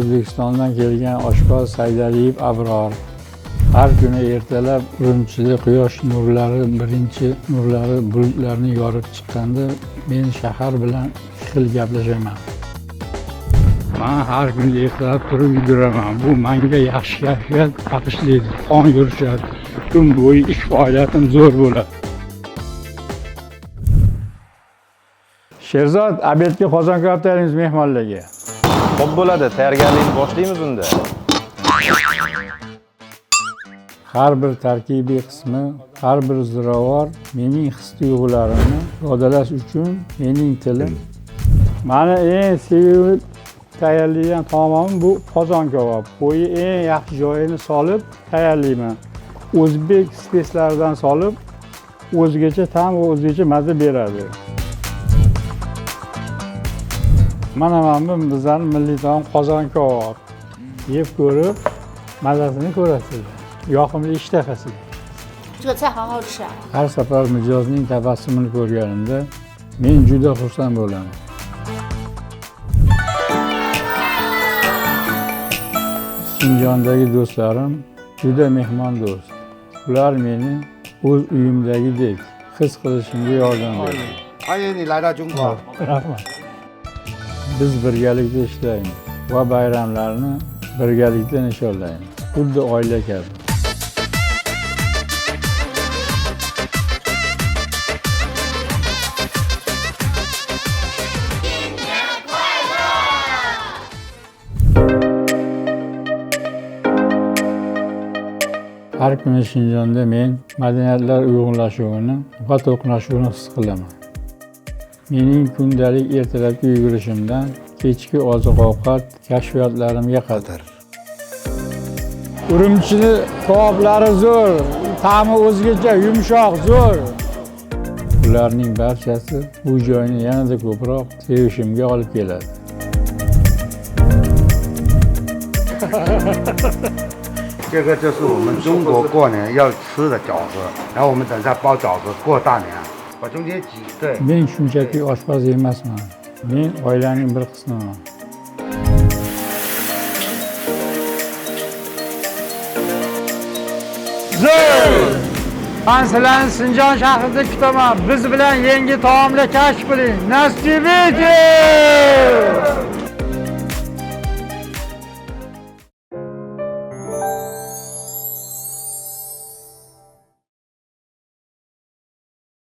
O'zbekistondan kelgan oshpaz Saydaliyev Abror har kuni ertalab Urumchida quyosh nurlari birinchi nurlari bulutlarni yorib chiqqanda men shahar bilan xil gaplashaman. Men har kuni ertalab turib yuguraman. Bu menga yaxshi kayfiyat bag'ishlaydi. Qon yurishadi. Kun bo'yi ish faoliyatim zo'r bo'ladi. Sherzod, obedga qozon kebab tayyorlaymiz mehmonlarga. Xo'p bo'ladi, tayyorgarlikni boshlaymiz unda. Har bir tarkibiy qismi, har bir ziravor mening his-tuyg'ularimni ifodalash uchun mening tilim. Meni eng sevimli tayyorlaydigan taomim bu qozon kabob. Qo'yni eng yaxshi joyini solib tayyorlayman. O'zbek speslaridan solib, o'zgacha ta'm va o'zgacha mazza beradi. Mana bu bizning milliy taom qozon kabob. Yeb ko'rib, mazasini ko'rasizlar. Yoqimli ishtahasiz. 这个菜好好吃啊！ Har safar mijozning tabassumini ko'rganimda men juda xursand bo'laman. Sinjondagi do'stlarim juda mehmon do'st. Ular meni o'z uyimdagidek his qilishimga yordam berdi. 欢迎你来到中国。 Rahmat. Biz birgalikda ishlaymiz va bayramlarni birgalikda nishonlaymiz. Xuddi oila kabi. Har kuni Shinjonda men madaniyatlar uyg'unlashuvini va to'qnashuvini his qilaman. Mening kundalik ertalabki yugurishimdan kechki oziq-ovqat kashfiyotlarimga qadar. Urumchini kaboblari zo'r, ta'mi o'zgacha, yumshoq, zo'r. Ularning barchasi bu joyni yanada ko'proq sevishimga olib keladi. 这个就是我们中国过年要吃的饺子，然后我们等下包饺子过大年，把中间挤对。 Men shunchaki oshpaz emasman. Men oilaning bir qismiman. Zo'r! Men sizlarni Sinjon shahrida kutaman. Biz bilan yangi taomlar kashf qiling. Nasib eting!